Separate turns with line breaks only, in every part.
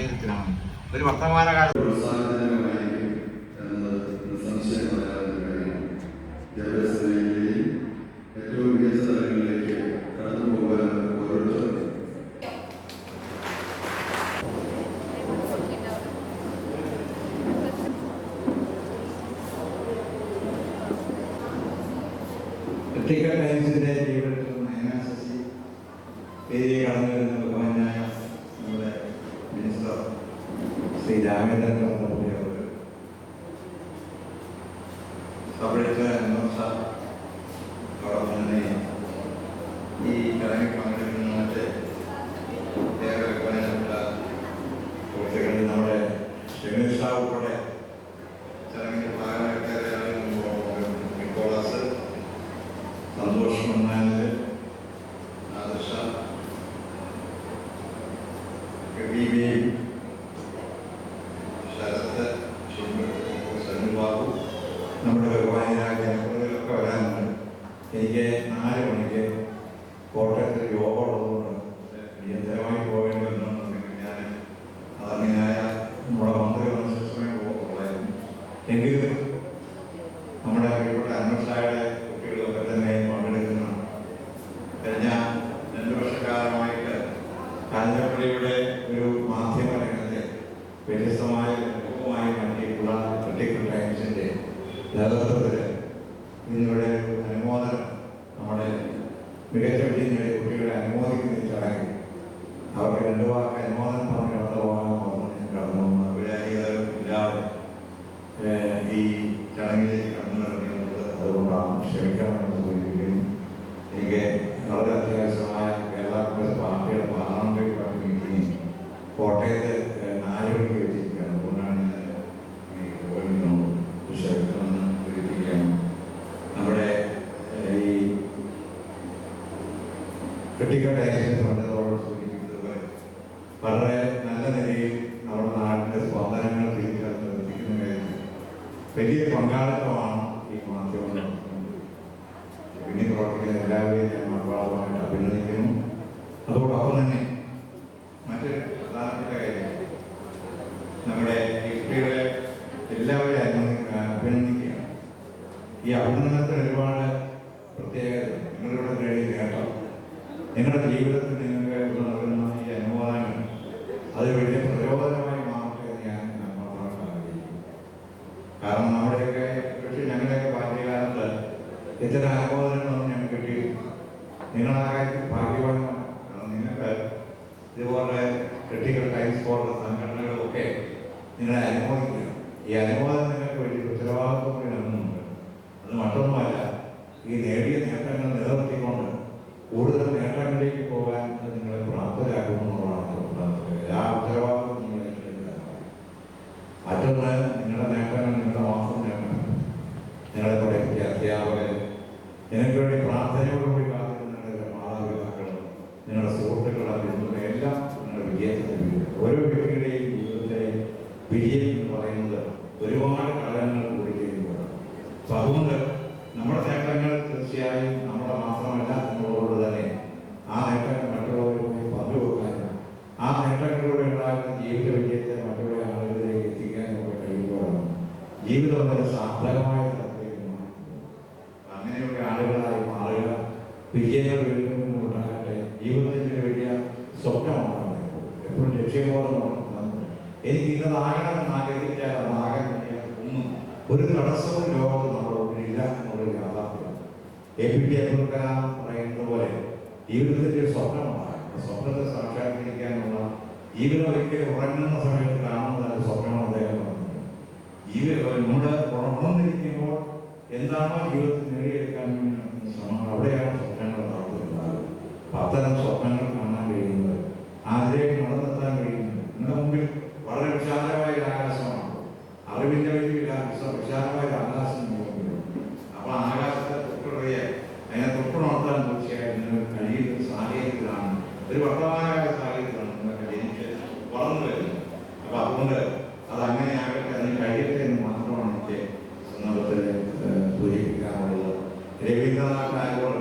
സാഹചര്യത്തിലാണ് ഒരു വർത്തമാനകാല
ഏറ്റവും മികച്ച തലങ്ങളിലേക്ക് കടന്നു പോകാൻ ഓരോരുത്തരും
ക്രിട്ടിക്കൽ ടൈംസിൻ്റെ ജീവിതത്തിൽ NSSC വേദിയെ കടന്നു വരുന്ന ബഹുമാനായ നമ്മുടെ മിനിസ്റ്റർ ശ്രീ രാമേന്ദ്രൻ അതോടൊപ്പം തന്നെ ഈ ചടങ്ങിൽ പങ്കെടുക്കുന്ന മറ്റ് ഏറെ ബഹുമാനപ്പെട്ട സുഹൃത്തുക്കളിൽ നമ്മുടെ ഷമീർ ഷാ ഉൾപ്പെടെ ചടങ്ങിൻ്റെ ഭാഗമായിട്ടേറെ നിക്കോളാസ്, സന്തോഷ് മണ്ണാനൽ, ആദർശ, ശരത്ത്, സനുബാബു, നമ്മുടെ ബഹുമാനായ ജനപ്രതിനിധികളൊക്കെ വരാനുണ്ട്. എനിക്ക് 4 മണിക്ക് കോട്ടയത്ത് യോഗ ഉള്ളതുകൊണ്ട് അടിയന്തരമായി പോകേണ്ടി വരണമെന്നുണ്ടെങ്കിൽ ഞാൻ അതറിയായ നമ്മുടെ മന്ത്രി വന്ന പോകുന്നുള്ളായിരുന്നു. എങ്കിലും നമ്മുടെ ഇവിടെ അന്വേഷണയുടെ കുട്ടികളൊക്കെ തന്നെ പങ്കെടുക്കുന്ന കഴിഞ്ഞ 2 വർഷക്കാലമായിട്ട് കാഞ്ഞിരപ്പള്ളിയുടെ ഒരു മാധ്യമ രംഗത്തെ വ്യത്യസ്തമായ അനുഭവമായി മാറ്റിയിട്ടുള്ള ക്രിട്ടിക്കൽ ടൈംസിൻ്റെ നേതൃത്വത്തിൽ ഇന്നിവിടെ അനുമോദനം നമ്മുടെ മികച്ച വിജയം നേടിയ കുട്ടികളെ അനുമോദിക്കുന്ന ചടങ്ങിൽ അവർക്ക് 2 വാക്ക് അനുമോദനം പറഞ്ഞ് കടന്നു പോകാൻ ഞാൻ കടന്നു പോകുന്നത് വിചാരികളും ഇല്ലാതെ ഈ ചടങ്ങിലേക്ക് കടന്നു നടക്കുന്നത് അതുകൊണ്ടാണ്. ക്ഷമിക്കണമെന്ന് സൂചിപ്പിക്കുന്നു. എനിക്ക് വളരെ അത്യാവശ്യമായ കേരള കോൺഗ്രസ് പാർട്ടിയുടെ പാർലമെന്ററി പാർട്ടി മീറ്റിംഗ് കോട്ടയത്ത് 4 മണിക്ക് വെച്ചിരിക്കുകയാണ്. അതുകൊണ്ടാണ് ഞാൻ ക്ഷമിക്കണമെന്ന് സൂചിപ്പിക്കുകയാണ്. നമ്മുടെ ഈ ക്രിട്ടിക്കൽ ടൈംസിന് പണ്ടതോടെ സൂചിപ്പിക്കുന്നത് പോലെ വളരെ നല്ല നിലയിൽ നമ്മുടെ നാടിൻ്റെ സ്പന്ദനങ്ങൾ തിരിച്ചറിഞ്ഞ് എത്തിക്കുന്ന കാര്യത്തിൽ വലിയ പങ്കാളിത്തമാണ് ഈ മാധ്യമങ്ങൾ. പിന്നീട് പ്രവർത്തിക്കുന്ന എല്ലാവരെയും ഞാൻ മലയാളമായിട്ട് അഭിനന്ദിക്കുന്നു. അതോടൊപ്പം തന്നെ മറ്റൊരു പ്രധാനപ്പെട്ട കാര്യം, നമ്മുടെ ഈ കുട്ടികളെ എല്ലാവരെയും അഭിനന്ദിക്കുകയാണ്. ഈ അഭിനന്ദനത്തിന് ഒരുപാട് പ്രത്യേകത. നിങ്ങളിവിടെ കഴിയും കേട്ടോ, നിങ്ങളുടെ ജീവിതത്തിൽ നിങ്ങൾക്ക് നൽകുന്ന ഈ അനുമോദനങ്ങൾ അത് വലിയ പ്രചോദനമായി മാറട്ടെ എന്ന് ഞാൻ ആഗ്രഹിക്കുന്നു. കാരണം നമ്മുടെയൊക്കെ പക്ഷേ ഞങ്ങളുടെയൊക്കെ പാർട്ടിക്കാലത്ത് ഇത്തരം അനുമോദനങ്ങളൊന്നും ഞങ്ങൾക്ക് കിട്ടിയില്ല. നിങ്ങളാകെ ഭാഗ്യവാന്മാരാണ്. കാരണം നിങ്ങൾക്ക് ഇതുപോലെ ക്രിട്ടിക്കൽ ടൈംസ് പോലുള്ള സംഘടനകളൊക്കെ നിങ്ങളെ അനുമോദിക്കുക. ഈ അനുമോദനം നിങ്ങൾക്ക് വലിയ ഉത്തരവാദിത്വം കൂടി നൽകുന്നുണ്ട്. അത് മറ്റൊന്നുമല്ല, ഈ നേടിയ നേട്ടങ്ങൾ നിലനിർത്തിക്കൊണ്ട് കൂടുതൽ നേട്ടങ്ങളിലേക്ക് പോകാൻ അത് നിങ്ങളെ പ്രാപ്തരാക്കുമെന്നുള്ളതാണ്. ആ ഉത്തരവാദിത്വം നിങ്ങൾ ഏറ്റെടുക്കുക. മറ്റൊന്ന്, നിങ്ങളുടെ നേട്ടങ്ങൾ നിങ്ങളുടെ മാത്രം നേട്ടങ്ങൾ. നിങ്ങളെ പഠിപ്പിച്ച അധ്യാപകർ, നിങ്ങൾക്ക് വേണ്ടി പ്രാർത്ഥനയോടുകൂടി കാത്തിരുന്ന നിങ്ങളുടെ മാതാപിതാക്കൾ, നിങ്ങളുടെ സുഹൃത്തുക്കൾ, ബന്ധുക്കൾ എല്ലാം നിങ്ങളുടെ വിജയത്തിന് ഓരോ വ്യക്തിയുടെയും ജീവിതത്തിലെ വിജയം എന്ന് പറയുന്നത് ഒരുപാട് ഘടകങ്ങൾ കൂടി ചെയ്യുമ്പോഴാണ്. അപ്പം അതുകൊണ്ട് നമ്മുടെ നേട്ടങ്ങൾ തീർച്ചയായും നമ്മുടെ മാത്രമല്ല, നമ്മളോട് തന്നെ ആ നേട്ടങ്ങൾ മറ്റുള്ളവരുമായി പങ്കുവെക്കാനും ആ നേട്ടങ്ങളിലൂടെ ഉണ്ടാകുന്ന ജീവിത വിജയത്തെ മറ്റുള്ള ആളുകളിലേക്ക് എത്തിക്കാനും ഒക്കെ കഴിയുമ്പോഴാണ് ജീവിതം ഒരു സാർത്ഥകമായ തലത്തിലേക്ക് മാറും. അങ്ങനെയുള്ള ആളുകളായി മാറുക, വിജയങ്ങൾ വീണ്ടും ഉണ്ടാകട്ടെ. ജീവിതത്തിൻ്റെ വലിയ സ്വപ്നമാണ് എപ്പോഴും ലക്ഷ്യബോധമാണ്. എനിക്ക് ഇന്നതാകണമെന്ന് ആഗ്രഹിച്ചാൽ അതാകാൻ ഒന്നും ഒരു തടസ്സവും ലോകത്ത് നമ്മുടെ മുന്നിലില്ല എന്നുള്ളൊരു യാഥാർത്ഥ്യം. APJ അബ്ദുൽ കലാം പറയുന്നത് പോലെ ജീവിതത്തിൻ്റെ ഒരു സ്വപ്നമുണ്ടാകും. സ്വപ്നത്തെ സാക്ഷാത്കരിക്കാനുള്ള ജീവിതം ഒരിക്കലും ഉറങ്ങുന്ന സമയത്ത് കാണുന്നതാണ് സ്വപ്നമാണ് അദ്ദേഹം പറഞ്ഞത്. നമ്മുടെ ഉണർന്നിരിക്കുമ്പോൾ എന്താണോ ജീവിതത്തിൽ നേടിയെടുക്കാൻ വേണ്ടി ശ്രമങ്ങൾ, അവിടെയാണ് സ്വപ്നങ്ങൾ നടത്തുന്നത്. അത്തരം സ്വപ്നങ്ങൾ കാണാൻ കഴിയുന്നത്, അതിലേക്ക് നടന്നെത്താൻ കഴിയുന്നത് നിങ്ങളുടെ മുമ്പിൽ വളരെ വിശാലമായ ഒരു ആകാശമാണ്. അറിവിൻ്റെ വലിയ വിശാലമായ ഒരു ആകാശം മുമ്പിൽ. അപ്പോൾ ആകാശത്തെ തൊട്ടുടയെ അതിനെ തൊട്ടുണർത്താൻ തീർച്ചയായും നിങ്ങൾക്ക് കഴിയുന്ന സാഹചര്യത്തിലാണ്, ഒരു വർത്തമാനമായ സാഹചര്യത്തിലാണ് നിങ്ങൾക്ക് ജനിച്ച് വളർന്നു വരുന്നത്. അപ്പോൾ അതുകൊണ്ട് അതങ്ങനെ ആകട്ടെ, അതിന് കഴിയട്ടെ എന്ന് മാത്രമാണ് എനിക്ക് സന്ദർഭത്തിൽ സൂചിപ്പിക്കാനുള്ളത്. രവീന്ദ്രനാഥ് ടാഗോർ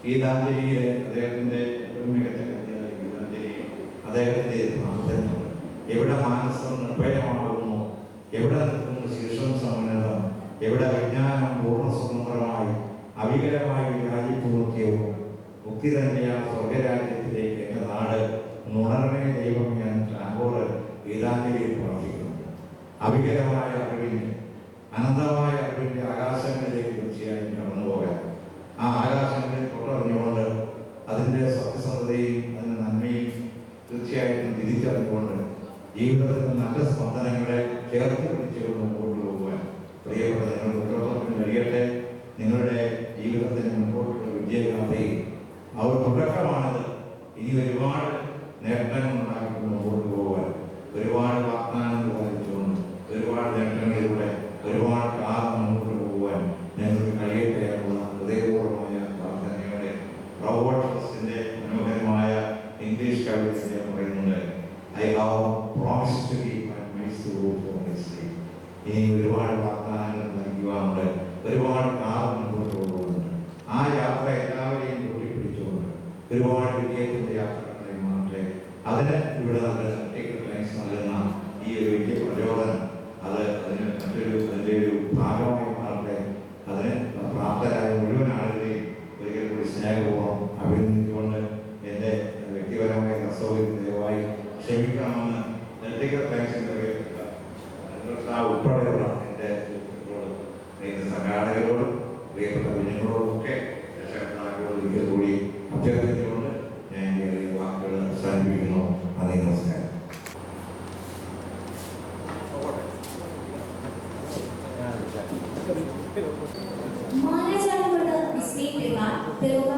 ഗീതാഞ്ജലിയിലെ അദ്ദേഹത്തിൻ്റെ ഏറ്റവും മികച്ച കൃതിയായ ഗീതാഞ്ജലിയിൽ അദ്ദേഹത്തിൻ്റെ പ്രാർത്ഥന എവിടെ മാനസം നിർഭയമാകുന്നു, എവിടെ നിൽക്കുന്നു ശീർഷം സമുന്നതം, എവിടെ വിജ്ഞാനം പൂർണ്ണ സ്വതന്ത്രമായി അവികലമായി രാജ്യപൂർത്തിയവും മുക്തി തന്നെയാണ് സ്വർഗരാജ്യത്തിലേക്ക് എൻ്റെ നാട് നുണർമേ ദൈവം ഞാൻ ടാഗോർ ഗീതാഞ്ജലിയിൽ പ്രാർത്ഥിക്കുന്നു. അവികലമായ അറിവിൻ്റെ അനന്തമായ അറിവിൻ്റെ ആകാശങ്ങളിലേക്ക് തീർച്ചയായും കടന്നുപോകാൻ, ആ ആകാശങ്ങളിൽ തുടർന്നുകൊണ്ട് അതിൻ്റെ സത്യസന്ധതയും അതിൻ്റെ നന്മയും തീർച്ചയായിട്ടും തിരിച്ചറിഞ്ഞുകൊണ്ട് ജീവിതത്തിൽ നല്ല സ്പന്ദനങ്ങളെ ചേർത്ത് പിടിച്ചുകൊണ്ട് മുമ്പോട്ട് പോകുവാൻ പ്രിയപ്പെട്ട നിങ്ങളുടെ ഉത്തരവാദിത്വം കഴിയട്ടെ. നിങ്ങളുടെ ജീവിതത്തിന് മുമ്പോട്ടുള്ള വിജയഗാഥയിൽ അവർ തുടക്കമാണത്. ഇനി ഒരുപാട് നേട്ടങ്ങൾ ഉണ്ടാക്കിക്കൊണ്ട് മുമ്പോട്ട് പോകാൻ, ഒരുപാട് വാഗ്ദാനങ്ങൾ പാലിച്ചുകൊണ്ട് ഒരുപാട് നേട്ടങ്ങളിലൂടെ ഒരുപാട് കാലം മുമ്പോട്ട് പോകുവാൻ ഞങ്ങൾക്ക് കഴിയട്ടെ എന്നുള്ള ഹൃദയപൂർവ്വമായ പ്രാർത്ഥനയോടെ റോബോട്ട് ട്രസ്റ്റിന്റെ മനോഹരമായ ഇംഗ്ലീഷ് കവിതയെ പറയുന്നുണ്ട്, I have promised to keep my mind to go for this day. ഇനി ഒരുപാട് വാഗ്ദാനങ്ങൾ നൽകുവാനുണ്ട്, ഒരുപാട് കാലം മുമ്പോട്ട് പോകുന്നുണ്ട്. ആ യാത്ര എല്ലാവരെയും കൂട്ടിപ്പിടിച്ചുകൊണ്ട് ഒരുപാട് വിജയത്തിന്റെ യാത്രകളായി മാറട്ടെ. അതിന് ഇവിടെ നല്ല സർട്ടിഫിക്കറ്റ് ലൈൻസ് നൽകുന്ന ഈ ഒരു വലിയ പ്രചോദനം അതിന് അതിൻ്റെ ഒരു ഭാഗമായി മാറട്ടെ. അതിന് പ്രാപ്തരായ മുഴുവൻ ആളുകളെയും ഒരിക്കൽ കൂടി സ്നേഹപൂർവ്വം അഭിനന്ദിച്ചുകൊണ്ട് എൻ്റെ വ്യക്തിപരമായ അസൗകര്യം ദയവായി ക്ഷമിക്കണമെന്ന് സർട്ടിഫിക്കറ്റ് ലൈൻസിൻ്റെ ഉൾപ്പെടെയുള്ള എൻ്റെ സംഘാടകരോടും പ്രിയപ്പെട്ട കുഞ്ഞുങ്ങളോടും ഒക്കെ രക്ഷകർത്താക്കളോട് ഒരിക്കൽ കൂടി അഭ്യർത്ഥിച്ചുകൊണ്ട് ഞാൻ ഈ വാക്കുകൾ അവസാനിപ്പിക്കുന്നു. നന്ദി, നമസ്കാരം.
മാനേജാരോട് വിസ്മയിപ്പിക്കാൻ തിരുവ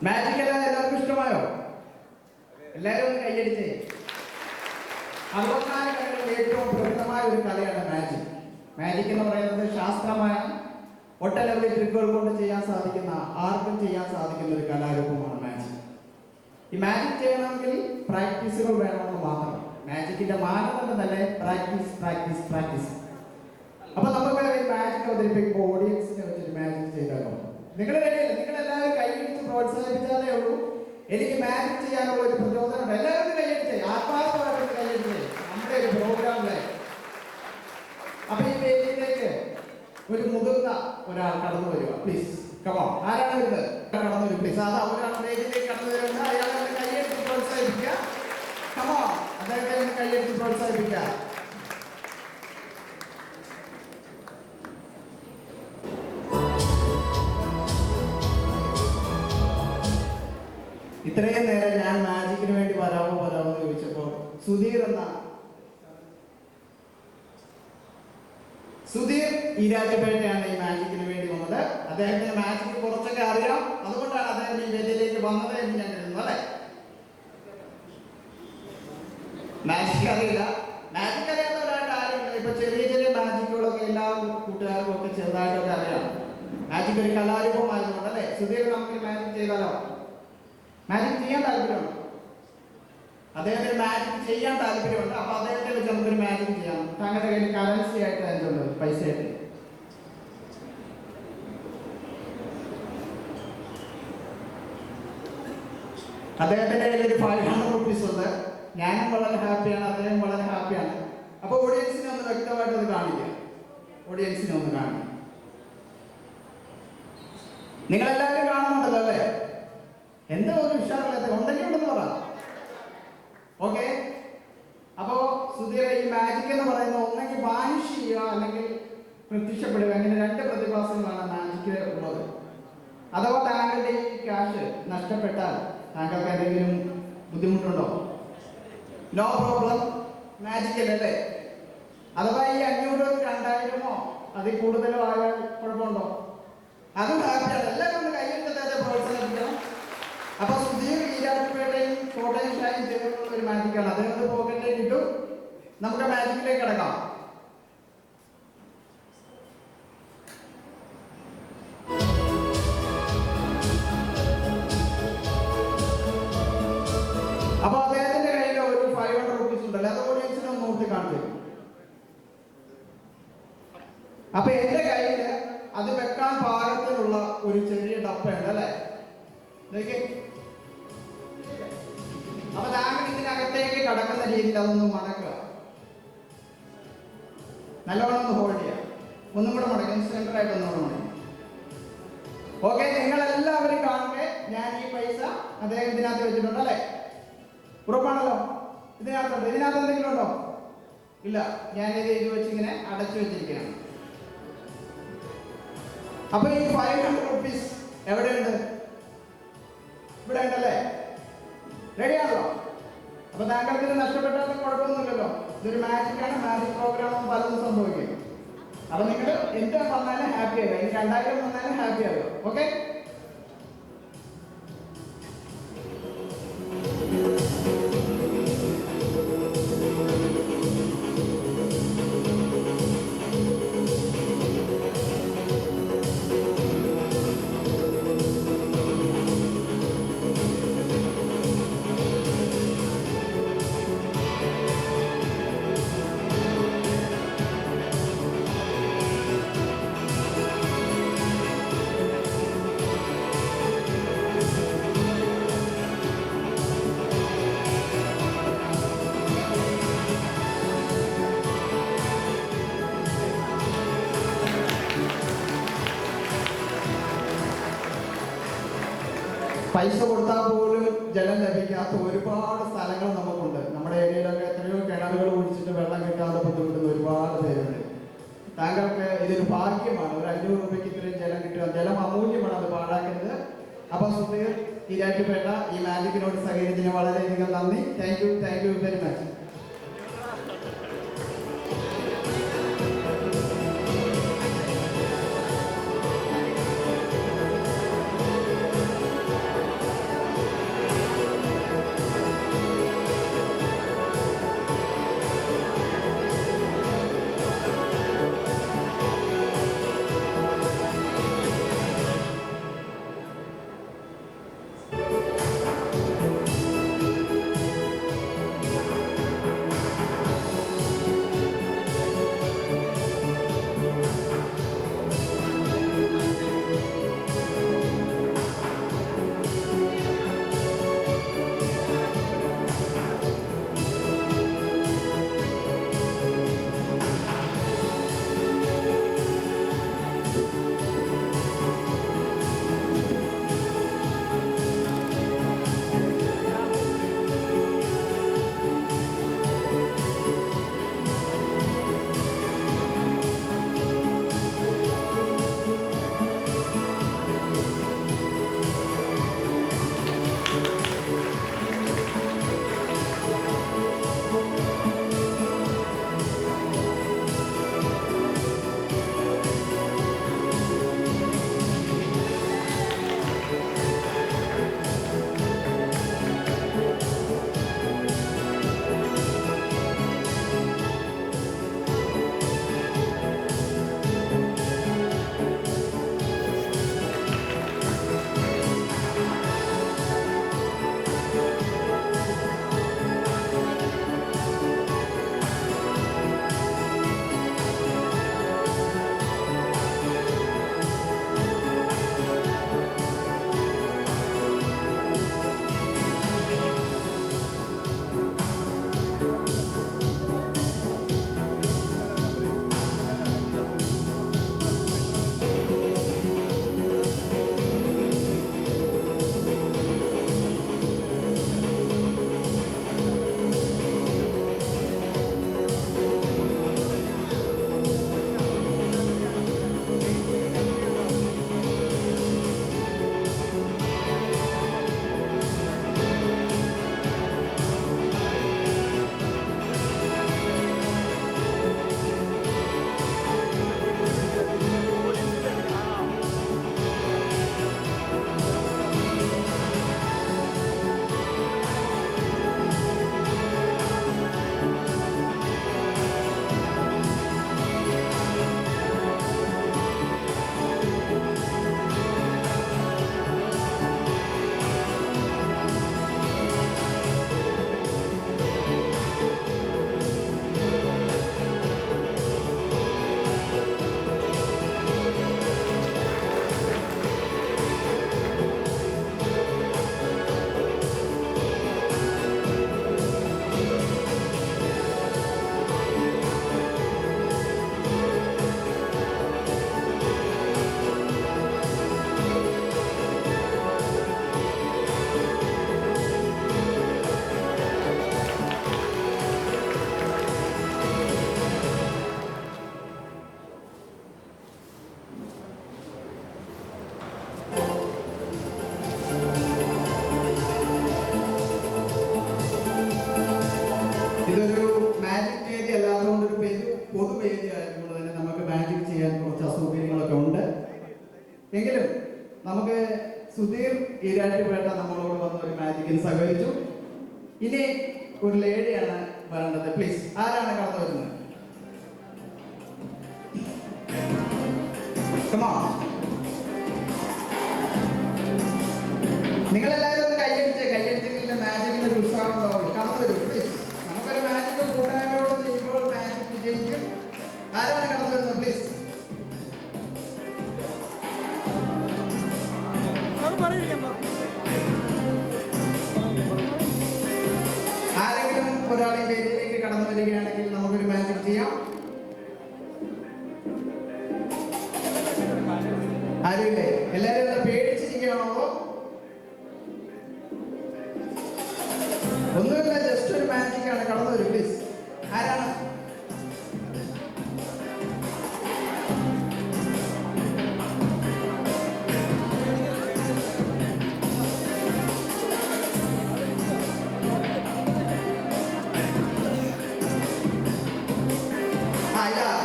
മാജിക് എല്ലാം എല്ലാവർക്കും ഇഷ്ടമായോ? എല്ലാവരും ഒന്ന് കൈയടിച്ചേ. 64 കലകളിൽ ഏറ്റവും പ്രബലമായ ഒരു കലയാണ് മാജിക്. മാജിക് എന്ന് പറയുന്നത് ശാസ്ത്രമായ ഒട്ടനവധി ട്രിക്കുകൾ കൊണ്ട് ചെയ്യാൻ സാധിക്കുന്ന, ആർക്കും ചെയ്യാൻ സാധിക്കുന്ന ഒരു കലാരൂപമാണ് മാജിക്. ഈ മാജിക് ചെയ്യണമെങ്കിൽ പ്രാക്ടീസുകൾ വേണമെന്ന് മാത്രം. മാജിക്കിന്റെ മാനദണ്ഡം തന്നെ പ്രാക്ടീസ് പ്രാക്ടീസ് പ്രാക്ടീസ്. അപ്പൊ നമുക്ക് ഈ മാജിക് അവതരിപ്പിക്കുമ്പോൾ ഓഡിയൻസിനെ വെച്ചൊരു മാജിക് ചെയ്താലോ? നിങ്ങൾ റെഡിയല്ലേ? നിങ്ങൾ എല്ലാവരും കൈയടിച്ച് പ്രോത്സാഹിപ്പിച്ചാലേ ഉള്ളൂ എനിക്ക് മാജിക് ചെയ്യാനുള്ള ഒരു പ്രചോദനം. എല്ലാവരും കൈയടിച്ചേ, ആത്മാർത്ഥമായിട്ട് കൈയടിച്ചേ. നമ്മുടെ ഒരു പ്രോഗ്രാമിലെ അപ്പൊ ഈ വേദിയിലേക്ക് ഒരു മുതിർന്ന ഒരാൾ കടന്നു വരിക. Please come on. ആരാണ് വരുന്നത്? കടന്നു വരും പ്ലീസ്. അതാ ഒരാൾ വേദിയിലേക്ക് കടന്നു വരുന്നത്. അയാളെ കൈയടിച്ച് പ്രോത്സാഹിപ്പിക്കുക. കമോൺ, അദ്ദേഹത്തെ കൈയടിച്ച് പ്രോത്സാഹിപ്പിക്കുക. ഇത്രയും നേരം ഞാൻ മാജിക്കിന് വേണ്ടി വരാമോ എന്ന് ചോദിച്ചപ്പോൾ സുധീർ ഈരാറ്റുപേട്ടയാണ് ഈ മാജിക്കിന് വേണ്ടി വന്നത്. അദ്ദേഹത്തിന് മാജിക്ക് കുറച്ചൊക്കെ അറിയാം, അതുകൊണ്ടാണ് അദ്ദേഹം ഈ വേദിയിലേക്ക് വന്നത് എന്ന് ഞാൻ കരുതുന്നു. അല്ലെ? മാജിക് അറിയില്ല, മാജിക് അറിയാത്തവരായിട്ട് ആരുമില്ല. ഇപ്പൊ ചെറിയ ചെറിയ മാജിക്കുകളൊക്കെ എല്ലാ കൂട്ടുകാർക്കും ഒക്കെ ചെറുതായിട്ടൊക്കെ അറിയാം. മാജിക് ഒരു കലാരൂപമായതുകൊണ്ട് അല്ലെ? സുധീർ നമുക്ക് മാജിക് ചെയ്താലോ? മാജിക് ചെയ്യാൻ താല്പര്യമുണ്ട്. അദ്ദേഹത്തിന് മാജിക് ചെയ്യാൻ താല്പര്യമുണ്ട്. അപ്പൊ അദ്ദേഹത്തെ വെച്ച് നമുക്കൊരു മാജിക് ചെയ്യാം. താങ്കളുടെ കയ്യിൽ കറൻസി ആയിട്ട് എന്തുണ്ട്? പൈസ ആയിട്ട് അദ്ദേഹത്തിന്റെ കയ്യിൽ ഒരു 500 റുപ്പീസ് ഉണ്ട്. ഞാനും വളരെ ഹാപ്പിയാണ്, അദ്ദേഹം വളരെ ഹാപ്പിയാണ്. അപ്പൊ ഓഡിയൻസിനെ ഒന്ന് വ്യക്തമായിട്ട് ഒന്ന് കാണിക്കുക. ഓഡിയൻസിനെ ഒന്ന് കാണിക്കുക. നിങ്ങളെല്ലാവരും കാണുന്നുണ്ടല്ലോ അല്ലേ? എന്താ ഒരു ഉഷാറില്ലാത്ത ഉണ്ടെങ്കിൽ ഉണ്ടെന്ന് പറ. ഓക്കെ. അപ്പോ സുധീർ, ഈ മാജിക് എന്ന് പറയുന്നത് ഒന്നെങ്കിൽ വാനിഷ് ചെയ്യുക അല്ലെങ്കിൽ പ്രത്യക്ഷപ്പെടുക. അങ്ങനെ 2 പ്രതിഭാസങ്ങളാണ് മാജിക്കിൽ ഉള്ളത്. അഥവാ താങ്കളുടെ ഈ ക്യാഷ് നഷ്ടപ്പെട്ടാൽ താങ്കൾക്ക് എന്തെങ്കിലും ബുദ്ധിമുട്ടുണ്ടോ? നോ പ്രോബ്ലം, മാജിക്കൽ അല്ലേ? അഥവാ ഈ 500 2000 അതിൽ കൂടുതലോ ആയാൽ കുഴപ്പമുണ്ടോ? അതും ഹാപ്പിയാണ്. എല്ലാവരും ഒന്ന് കൈയ്യെടുത്ത് പ്രോത്സാഹിപ്പിക്കണം. അപ്പൊ സുധീർ ഈരാറ്റുപേട്ടയും കോട്ടയം ഷായും ചേർന്നുള്ള ഒരു മാജിക്കാണ്. അദ്ദേഹത്തെ പോക്കറ്റിലേക്ക് ഇട്ടു. നമുക്ക് മാജിക്കിലേക്ക് കിടക്കാം. അപ്പൊ അദ്ദേഹത്തിന്റെ കയ്യിൽ ഒരു 500 റുപ്പീസ് ഉണ്ടല്ലോ, അത് ഓഡിയൻസിനെ ഒന്ന് നോക്കി കാണിച്ചു. അപ്പൊ എന്റെ കയ്യില് അത് വെക്കാൻ പാകത്തിനുള്ള ഒരു ചെറിയ ഡപ്പയുണ്ട് അല്ലെ? അപ്പൊ താങ്കൾ ഇതിനകത്തേക്ക് കടക്കുന്ന രീതിയിൽ അതൊന്ന് മടക്കുക. നല്ലോണം ഒന്ന് ഹോൾഡ് ചെയ്യാം. ഒന്നും കൂടെ മടക്കുക. സെൻട്രായിട്ട് ഒന്നുകൂടെ മടക്കുക. ഓക്കെ. നിങ്ങൾ എല്ലാവരും കാണുക. ഞാൻ ഈ പൈസ അദ്ദേഹം ഇതിനകത്ത് വെച്ചിട്ടുണ്ട് അല്ലെ? ഉറപ്പാണല്ലോ? ഇതിനകത്തുണ്ട്. ഇതിനകത്ത് എന്തെങ്കിലും ഉണ്ടോ? ഇല്ല. ഞാനിത് ഇത് വെച്ചിങ്ങനെ അടച്ചു വെച്ചിരിക്കുകയാണ്. അപ്പൊ ഈ 500 റുപ്പീസ് എവിടെയുണ്ട്? ഇവിടെ ഉണ്ടല്ലേ? റെഡിയാണല്ലോ? അപ്പൊ താങ്കൾക്ക് ഇത് നഷ്ടപ്പെട്ടാലും കുഴപ്പമൊന്നുമില്ലല്ലോ. ഇതൊരു മാജിക്കാണ്. മാജിക് പ്രോഗ്രാം പലതും സംഭവിക്കും. അപ്പൊ നിങ്ങൾ എന്ത് വന്നാലും ഹാപ്പി ആകുക. ഇനി 2000 വന്നാലും ഹാപ്പി ആകുക. ഓക്കെ. പൈസ കൊടുത്താൽ പോലും ജലം ലഭിക്കാത്ത ഒരുപാട് സ്ഥലങ്ങൾ നമുക്കുണ്ട്. നമ്മുടെ ഏരിയയിലൊക്കെ എത്രയോ കിണറുകൾ ഒഴിച്ചിട്ട് വെള്ളം കിട്ടാതെ ബുദ്ധിമുട്ടുന്ന ഒരുപാട് പേരുണ്ട്. താങ്കൾക്ക് ഇതൊരു ഭാഗ്യമാണ്. ഒരു 500 രൂപയ്ക്ക് ഇത്രയും ജലം കിട്ടുക. ജലം അമൂല്യമാണ്, അത് പാഴാക്കരുത്. അപ്പൊ സുധീർ ഈരാറ്റുപേട്ട ഈ മാജിക്കിനോട് സഹകരിച്ചതിന് വളരെയധികം നന്ദി. Thank you very much. ഇതൊരു മാജിക് വേദി അല്ലാത്തതുകൊണ്ട് ഒരു പൊതുവേദി ആയതുകൊണ്ട് തന്നെ നമുക്ക് മാജിക് ചെയ്യാൻ കുറച്ച് അസൗകര്യങ്ങളൊക്കെ ഉണ്ട്. എങ്കിലും നമുക്ക് സുധീർ ഈരാറ്റുപേട്ട നമ്മളോട് വന്ന ഒരു മാജിക്കിന് സഹകരിച്ചു. ഇനി ഒരു ലേഡിയാണ് വരേണ്ടത്. പ്ലീസ്, ആരാണ് കടന്നു വരുന്നത്? നിങ്ങളെല്ലാവരും ഒന്ന് കൈയടിച്ചെങ്കിലും മാജിക്കിന്റെ ഒരു ഉത്സാഹം ഉണ്ടാവുള്ളൂ. കടന്നു വരും പ്ലീസ്. നമുക്കൊരു മാജിക് കൂട്ടായ്മയോട് ചെയ്യുമ്പോൾ മാജിക് വിജയിക്കും. ആരാണ് കടന്നു വരുന്നത്? പ്ലീസ്. ആരെങ്കിലും ഒരാളെ വേദിയിലേക്ക് കടന്നു വരികയാണെങ്കിൽ നമുക്കൊരു മാജിക് ചെയ്യാം. ആരുമില്ലേ? എല്ലാവരും ഒന്ന് പേടിച്ചിരിക്കണോ? ഒന്നുമില്ല, ജസ്റ്റ് ഒരു മാജിക് ആണ്. കടന്നു വരും പ്ലീസ്. ആരാണ്?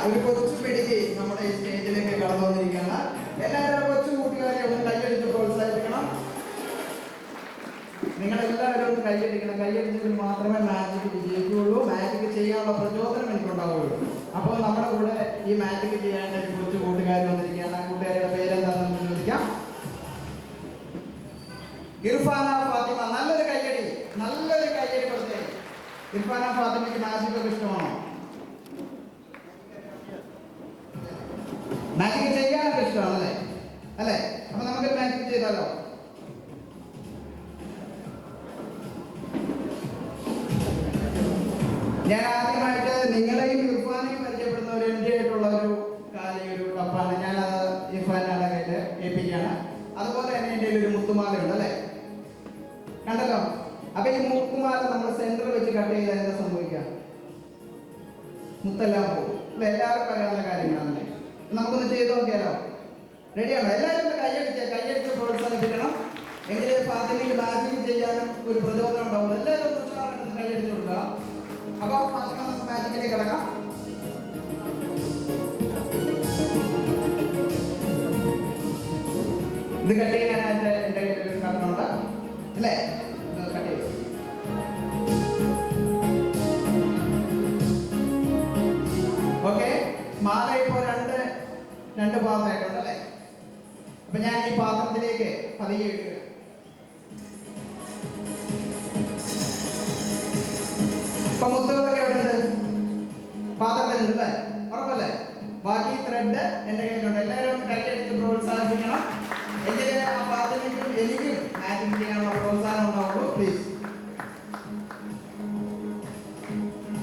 ഒരു കൊച്ചു പിടിക്ക് നമ്മുടെ ഈ സ്റ്റേജിലേക്ക് കടന്നു വന്നിരിക്കുകയാണ്. എല്ലാവരും കൊച്ചു കൂട്ടുകാരെ ഒന്ന് കൈയടിച്ച് പ്രോത്സാഹിപ്പിക്കണം. നിങ്ങളെല്ലാവരും ഒന്ന് കൈയടിക്കണം. കൈയടിച്ചെങ്കിൽ മാത്രമേ മാജിക് വിജയിക്കുകയുള്ളൂ. മാജിക് ചെയ്യാനുള്ള പ്രചോദനം എനിക്കുണ്ടാവുകയുള്ളൂ. അപ്പോൾ നമ്മുടെ കൂടെ ഈ മാജിക് ചെയ്യാൻ ഒരു കൊച്ചു കൂട്ടുകാർ വന്നിരിക്കുകയാണ്. ആ കൂട്ടുകാരുടെ പേരെന്താണെന്ന് ചോദിക്കാം. ഇർഫാന ഫാത്തിമ. നല്ലൊരു കൈയടി കൊടുത്തേ. ഇർഫാന ഫാത്തിമയ്ക്ക് മാജിക് ഒക്കെ ഇഷ്ടമാണോ? മാജിക് ചെയ്യാനൊക്കെ ഇഷ്ടമാണ് അല്ലേ? അപ്പൊ നമുക്കൊരു മാജിക് ചെയ്താലോ? ഞാൻ ആദ്യമായിട്ട് നിങ്ങളെയും ഇർഫാനെയും പരിചയപ്പെടുന്ന എൻ്റെ ആയിട്ടുള്ള ഒരു കപ്പാണ്. ഞാനത് ഇർഫാനാണ് കയ്യിൽ ഏൽപ്പിക്കുകയാണ്. അതുപോലെ തന്നെ എൻ്റെ ഒരു മുത്തുമാലയുണ്ട് അല്ലേ? കണ്ടല്ലോ. അപ്പൊ ഈ മുത്തുമാല നമ്മൾ സെന്റർ വെച്ച് കട്ട് ചെയ്താൽ എന്താ സംഭവിക്കുക? മുത്തെല്ലാം പോകും അല്ലെ? എല്ലാവർക്കും അറിയാവുന്ന കാര്യങ്ങളാണല്ലേ? നമുക്കൊന്ന് ചെയ്ത് നോക്കിയാലോ? റെഡിയാണോ? എല്ലാവരും കൈയടിച്ച് പ്രോത്സാഹിപ്പിക്കണം. എങ്കിലേ ഫാത്തിമയ്ക്ക് മാജിക് ചെയ്യാനും ഒരു പ്രചോദനം ഉണ്ടാവും. എല്ലാവരും ഉത്സാഹം കൈയടിച്ച് കൊടുക്കുക. അപ്പൊ നമുക്ക് മാജിക്കിലേക്ക് കിടക്കാം. ഇത് കട്ട് ചെയ്യാനായിട്ട് എൻ്റെ കയ്യിൽ ഒരു കട്ടനുണ്ട് അല്ലേ? കട്ട് ചെയ്തു. ഓക്കെ, മാല ഇപ്പോൾ രണ്ട് പാത്രമായിട്ടുണ്ട് അല്ലേ? അപ്പൊ ഞാൻ ഈ പാത്രത്തിലേക്ക് പതിയെ ഇടുക. ഇപ്പൊ മുത്തുകളൊക്കെ എവിടെ ഉണ്ട്? പാത്രത്തിലുണ്ട് അല്ലേ? ഉറപ്പല്ലേ? ബാക്കി ത്രെഡ് എന്റെ കയ്യിലുണ്ട്. എല്ലാവരും കൈയടിച്ച് പ്രോത്സാഹിപ്പിക്കണം. എങ്കിലേ ആ പാത്രത്തിനും എനിക്കും മാജിക് ചെയ്യാനുള്ള പ്രോത്സാഹനം ഉണ്ടാവുള്ളൂ. പ്ലീസ്.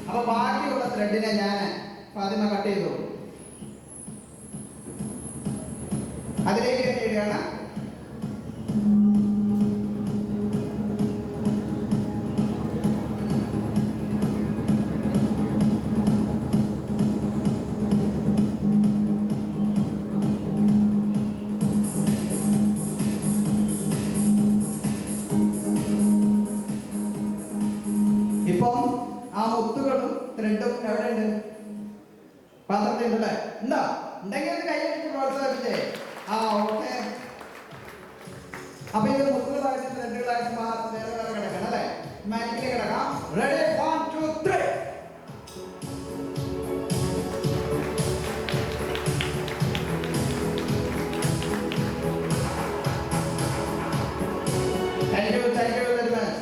അപ്പൊ ബാക്കിയുള്ള ത്രെഡിനെ ഞാൻ ഫാത്തിമ കട്ട് ചെയ്തു. അതിലേക്ക് തന്നെ ഇടുകയാണ്. ഇപ്പം ആ മുത്തുകളും ത്രെഡും എവിടെ ഉണ്ട്? പാത്രത്തിലുണ്ടല്ലേ? ഉണ്ടോ? ഉണ്ടെങ്കിൽ കൈയടിച്ച് പ്രോത്സാഹിപ്പിച്ചേ. ഓക്കെ. അപ്പൊ ഇത് മുത്തുകളായിട്ട് ത്രെഡുകളായിട്ട് വേറെ കിടക്കണം അല്ലേ? മാജിക്കിലേക്ക് കിടക്കാം. Ready? 1 2 3. Thank you very much.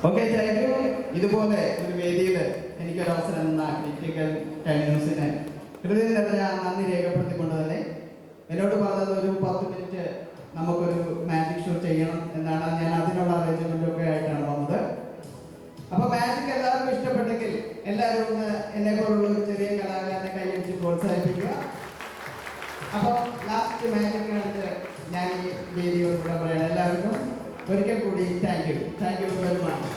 Okay, thank you. ഇതുപോലെ ഒരു വേദിയിൽ എനിക്കൊരു അവസരം തന്ന ക്രിറ്റിക്കൽ ടൈം ന്യൂസിന് ഹൃദയം നിറഞ്ഞ നന്ദി രേഖപ്പെടുത്തിക്കൊണ്ട് തന്നെ എന്നോട് പറഞ്ഞത് ഒരു 10 മിനിറ്റ് നമുക്കൊരു മാജിക് ഷോ ചെയ്യണം എന്നാണ്. ഞാൻ അതിനുള്ള അറേഞ്ച്മെന്റ് ഒക്കെ ആയിട്ടാണ് വന്നത്. അപ്പൊ മാജിക് എല്ലാവർക്കും ഇഷ്ടപ്പെട്ടെങ്കിൽ എല്ലാവരും ഒന്ന് എന്നെ പോലുള്ള ഒരു ചെറിയ കലാകാരനെ കൈയടിച്ച് പ്രോത്സാഹിപ്പിക്കുക. അപ്പൊ ലാസ്റ്റ് മാജിക് കാണിച്ച് ഞാൻ ഈ വേദിയോട് കൂടെ പറയണം. എല്ലാവർക്കും ഒരിക്കൽ കൂടി താങ്ക് യു വെരി മച്ച്.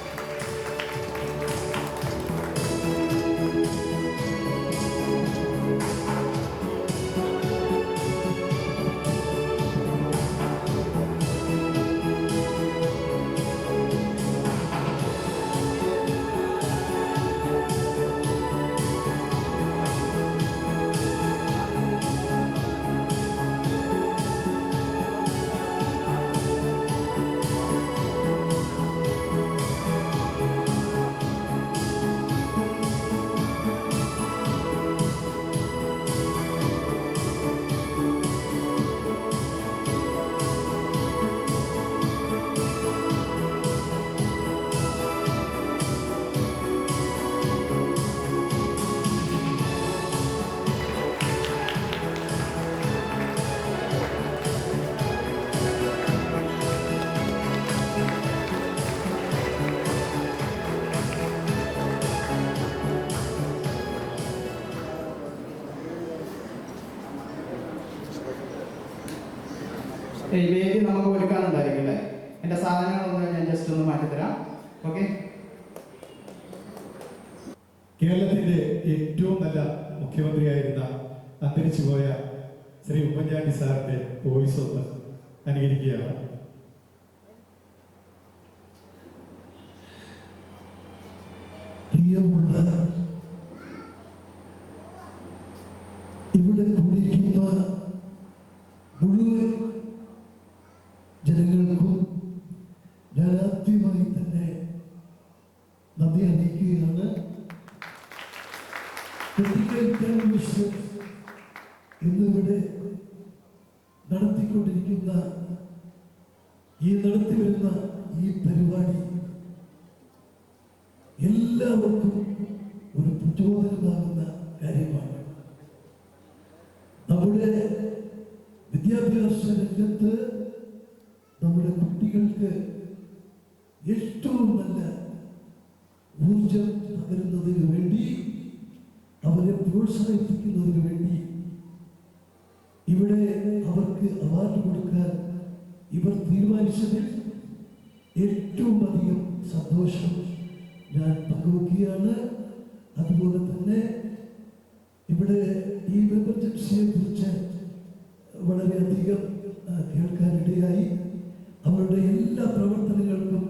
ഈ വേദി നമുക്ക് ഒരുക്കാനുണ്ടായിരിക്കും അല്ലേ? എൻ്റെ സാധനങ്ങളൊന്നും ഞാൻ ജസ്റ്റ് ഒന്ന് മാറ്റിത്തരാം. ഓക്കെ.
കേരളത്തിന്റെ ഏറ്റവും നല്ല മുഖ്യമന്ത്രിയായിരുന്ന അന്തരിച്ചുപോയ ശ്രീ ഉമ്മൻചാണ്ടി സാറിന്റെ വോയിസ് ഒന്ന് അനുകരിക്കുകയാണ്.
പ്രിയമുള്ള ഇവിടെ കൂടിയിരിക്കുന്ന മുഴുവൻ ജനങ്ങൾക്കും ഞാൻ ആദ്യമായി തന്നെ നന്ദി അറിയിക്കുകയാണ്. ഇന്നിവിടെ നടത്തിക്കൊണ്ടിരിക്കുന്ന നടത്തിവരുന്ന ഈ പരിപാടി എല്ലാവർക്കും ഒരു പ്രചോദനമാകുന്ന കാര്യമാണ്. നമ്മുടെ വിദ്യാഭ്യാസ രംഗത്ത് നമ്മുടെ കുട്ടികൾക്ക് ഏറ്റവും നല്ല ഊർജം പകരുന്നതിന് വേണ്ടി, അവരെ പ്രോത്സാഹിപ്പിക്കുന്നതിന് വേണ്ടി ഇവിടെ അവർക്ക് അവാർഡ് കൊടുക്കാൻ ഇവർ തീരുമാനിച്ചതിൽ ഏറ്റവും അധികം സന്തോഷം ഞാൻ പങ്കുവെക്കുകയാണ്. അതുപോലെ തന്നെ ഇവിടെ ഈ എമർജൻസിയെ കുറിച്ച് വളരെയധികം കേൾക്കാനിടയായി. അവരുടെ എല്ലാ പ്രവർത്തനങ്ങൾക്കും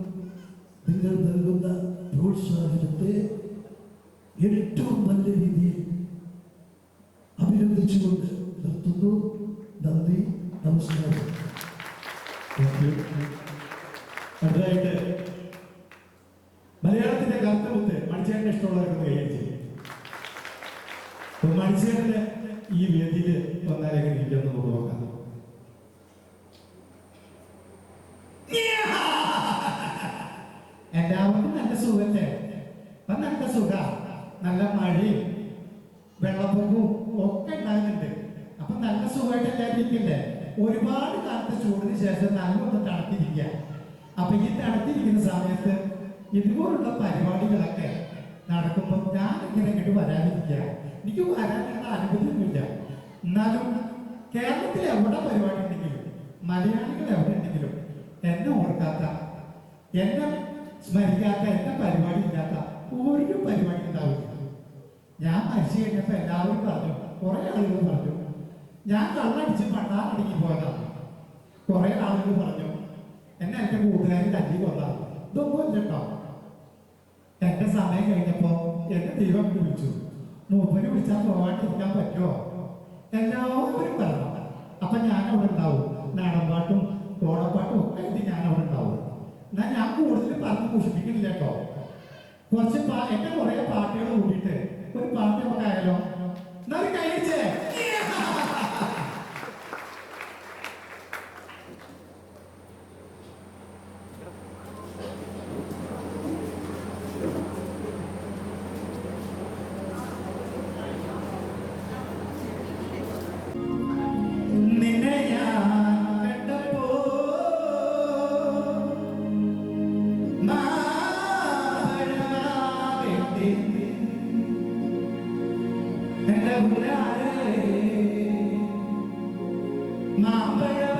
നിങ്ങൾ നൽകുന്ന പ്രോത്സാഹനത്തെ ഏറ്റവും നല്ല രീതിയിൽ അഭിനന്ദിച്ചുകൊണ്ട് നിർത്തുന്നു. നന്ദി, നമസ്കാരം.
അടുത്തതായിട്ട് മലയാളത്തിന്റെ കർത്തമുത്ത് മണിച്ചേട്ടന് ഇഷ്ടമുള്ളവർക്ക് കൈയടിച്ച്. മണിച്ചേട്ടന് ഈ വേദിയിൽ വന്നാലെങ്ങനെ ഇരിക്കുമെന്ന് നമുക്ക് നോക്കാം. എല്ലാവർക്കും നല്ല സുഖല്ലേ? അപ്പൊ നല്ല സുഖ, നല്ല മഴയും വെള്ളപ്പൊക്കവും ഒക്കെ ഉണ്ടാകുന്നുണ്ട്. അപ്പൊ നല്ല സുഖമായിട്ട് എല്ലാവരും ഇരിക്കണ്ടേ? ഒരുപാട് കാലത്തെ ചൂടിന് ശേഷം നല്ലൊന്ന് തണുത്തിരിക്കുക. അപ്പൊ ഈ തണുത്തിരിക്കുന്ന സമയത്ത് ഇതുപോലുള്ള പരിപാടികളൊക്കെ നടക്കുമ്പോൾ ഞാൻ ഇങ്ങനെ ഇങ്ങോട്ട് വരാനിരിക്കുക. എനിക്ക് വരാനുള്ള അനുഭവമൊന്നുമില്ല. എന്നാലും കേരളത്തിൽ എവിടെ പരിപാടി ഉണ്ടെങ്കിലും, മലയാളികൾ എവിടെ ഉണ്ടെങ്കിലും എന്നെ ഓർക്കാത്ത, എന്നെ സ്മരിക്കാത്ത, എന്നെ പരിപാടി ഇല്ലാത്ത ഒരു പരിപാടി ഉണ്ടാവില്ല. ഞാൻ മരിച്ചു കഴിഞ്ഞപ്പോൾ എല്ലാവരും പറഞ്ഞു, കുറെ ആളുകൾ പറഞ്ഞു ഞാൻ കള്ളടിച്ച് പണ്ടാറടങ്ങി പോയതാണ്. കുറെ ആളുകൾ പറഞ്ഞു എന്നെ എൻ്റെ കൂട്ടുകാരി തല്ലി കൊള്ളാം. ഇതൊന്നും കേട്ടോ. എന്റെ സമയം കഴിഞ്ഞപ്പോ എന്നെ ദൈവം വിളിച്ചു. മൂപ്പര് വിളിച്ചാൽ പോകാണ്ടിരിക്കാൻ പറ്റുമോ? എല്ലാവരും പറഞ്ഞു. അപ്പൊ ഞാൻ അവിടെ ഉണ്ടാവും. നാടൻപാട്ടും ഓണപ്പാട്ടും ഒക്കെ ആയിട്ട് ഞാൻ അവിടെ ഉണ്ടാവും. എന്നാൽ ഞാൻ കൂടുതൽ പറഞ്ഞ് പുഷ്പിക്കുന്നില്ല കേട്ടോ. കുറച്ച് എന്റെ കുറെ പാട്ടുകൾ കൂട്ടിയിട്ട് ഒരു പാട്ട് നമുക്ക് ആയാലോ? എന്നാലും കഴിച്ചേ. മാമ്പഴമാകട്ടെ.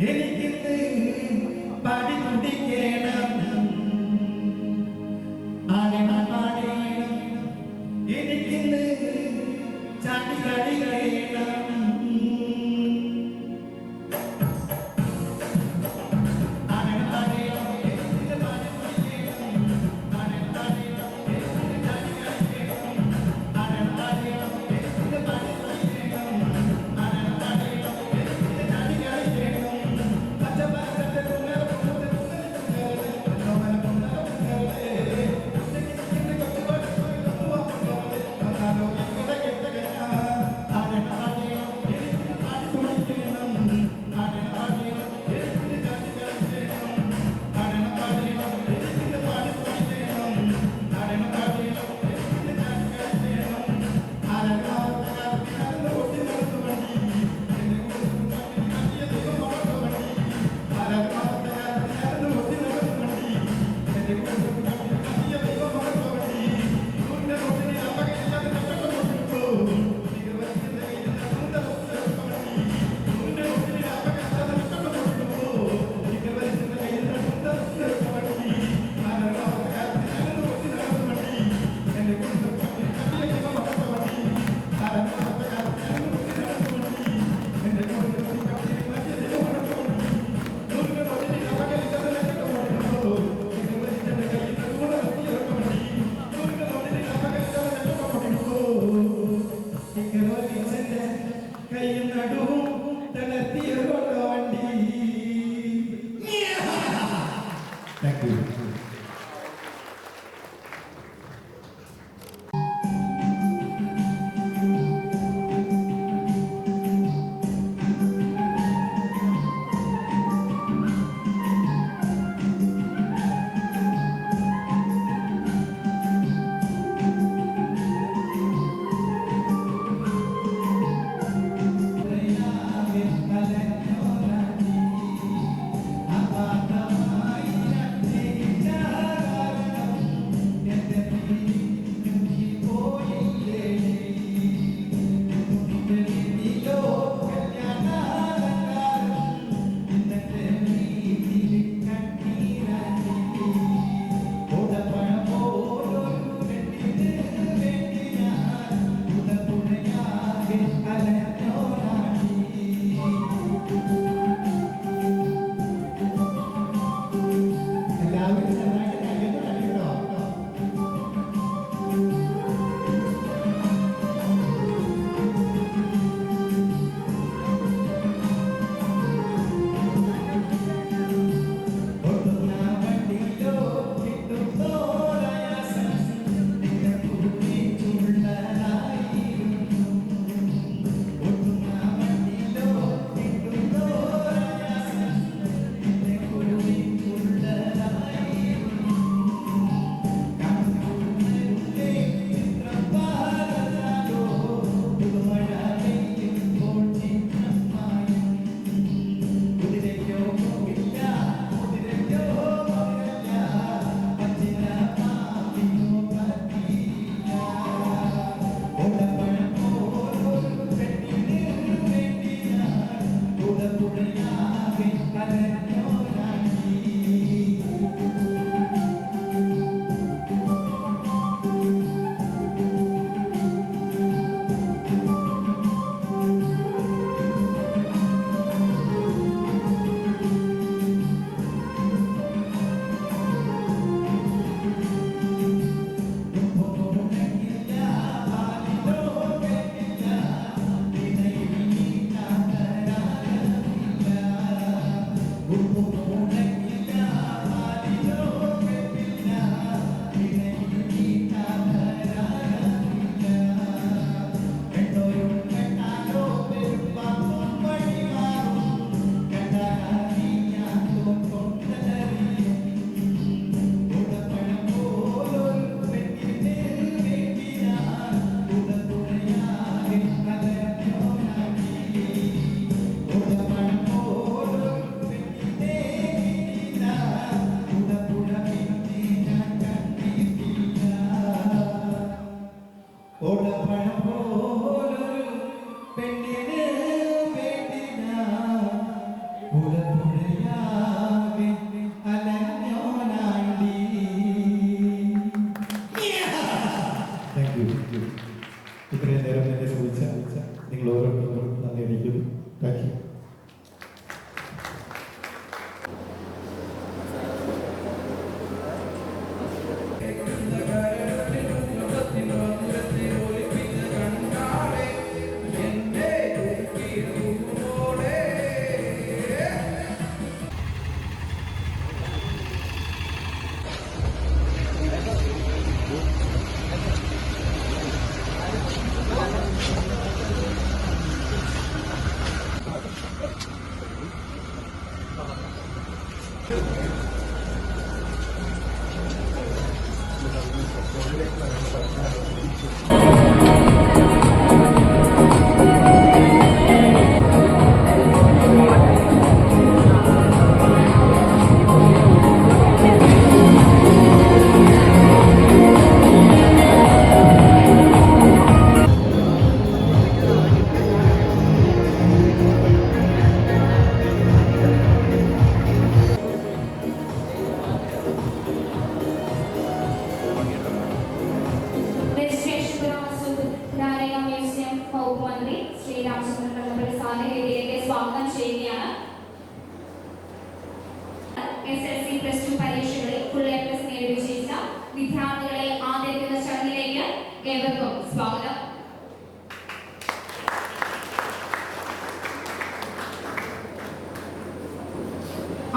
എനിക്കിന്ന് പാടി തുടിക്കണം ആടണം പാടേണം എനിക്കിന്ന് ചാടി കളി കളയണം കയ്യും നടുവും തളർത്തിയ വണ്ടി. Thank you.
Good
രജിസ്ട്രേഷൻ പുരാതന മ്യൂസിയം വകുപ്പ് മന്ത്രി ശ്രീ രാമചന്ദ്രൻ കടന്നപ്പള്ളി സാറിനെ വേദിയിലേക്ക് സ്വാഗതം ചെയ്യുകയാണ്. SSLC പ്ലസ് 2 പരീക്ഷകളിൽ ഫുൾ എ പ്ലസ് നേടി വിജയിച്ച വിദ്യാർത്ഥികളെ ആദരിക്കുന്ന ചടങ്ങിലേക്ക് ഏവർക്കും സ്വാഗതം.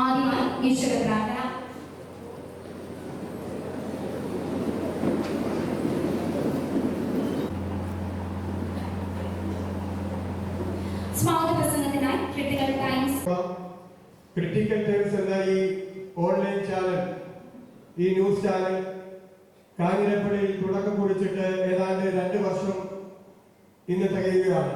ആദ്യമായി ഈശ്വര പ്രാർത്ഥന. സ്വാഗത പ്രസംഗത്തിനായി ക്രിട്ടിക്കൽ ടൈംസ്
എന്ന ഈ ഓൺലൈൻ ചാനൽ, ഈ ന്യൂസ് ചാനൽ കാഞ്ഞിരപ്പള്ളിയിൽ തുടക്കം കുറിച്ചിട്ട് ഏതാണ്ട് 2 വർഷം ഇന്ന് തികയുകയാണ്.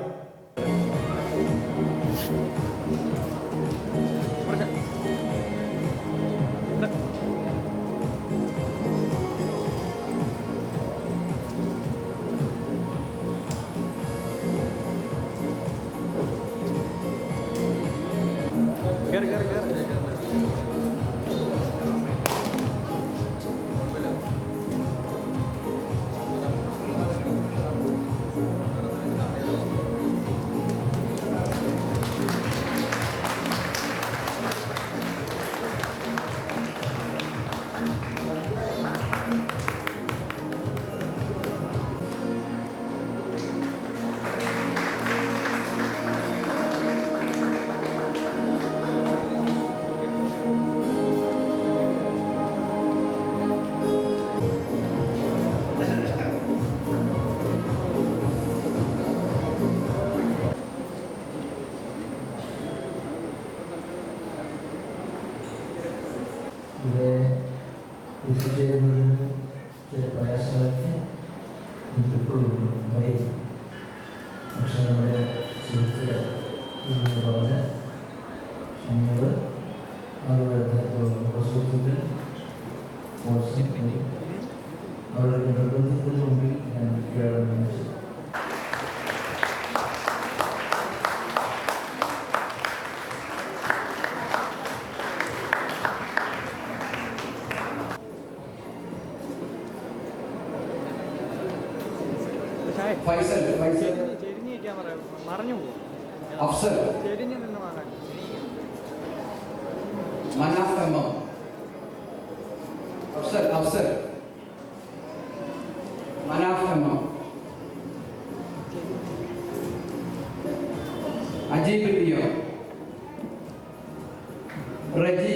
ഇവിടെ കൃഷി ചെയ്യുന്നതിന് ചില പ്രയാസങ്ങളൊക്കെ ഇപ്പോഴും വരും. പക്ഷെ നമ്മുടെ സുഹൃത്തുക്കൾ പറഞ്ഞ ക്ഷമകൾ അവരുടെ സുഹൃത്തുക്കൾ അവരുടെ നിർബന്ധത്തിന് മുമ്പിൽ ഞാൻ Kerala
Faisal Afsal Manaf M M Afsal Manaf M M Ajeeb ടിയോ റജി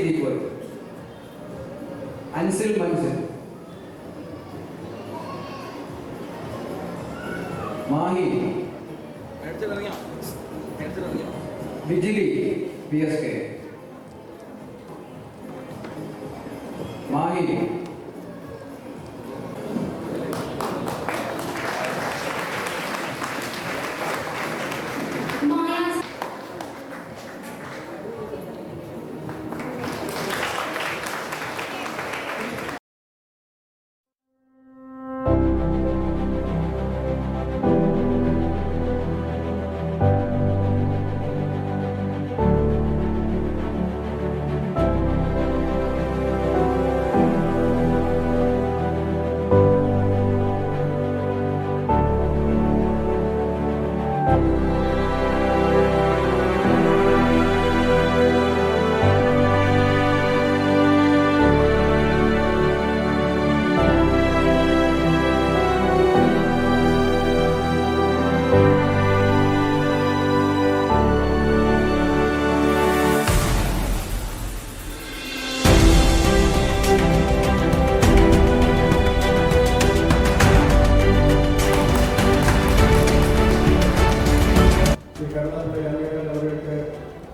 ദീപോയ് അൻസിൽ മൻസിൽ മാഹി വിജിലി PSK മാഹി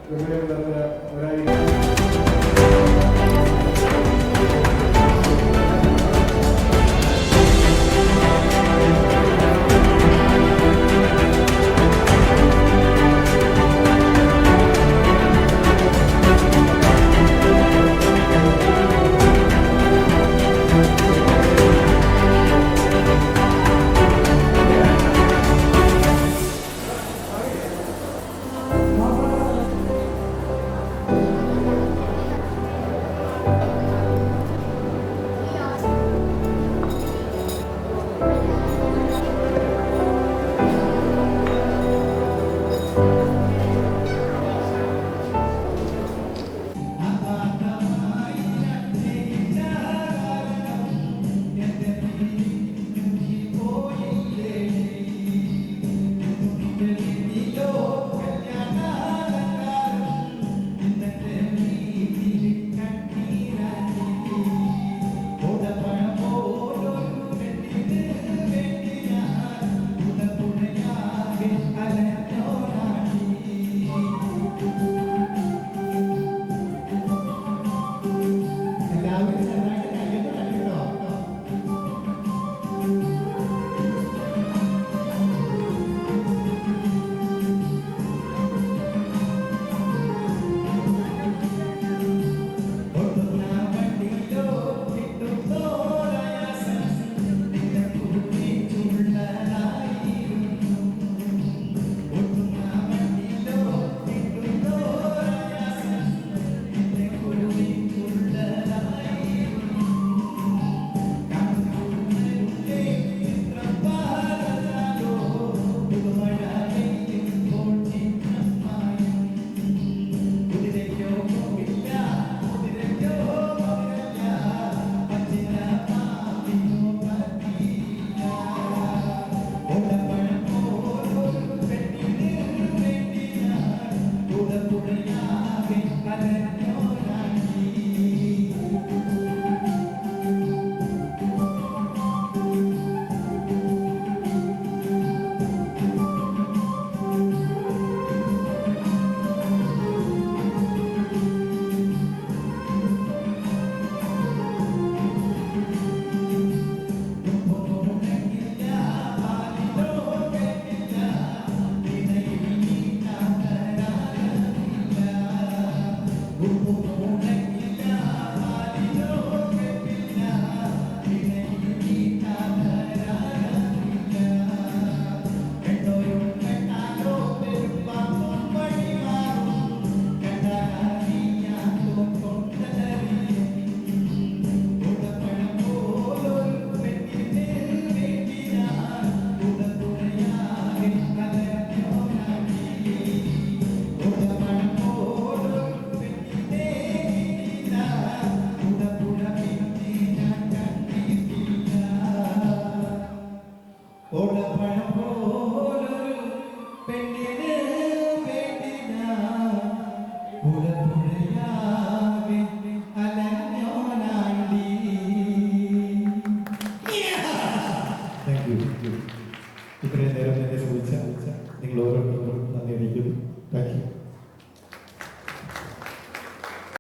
ഹൃദയം നിറഞ്ഞ ഒരാഴ്ച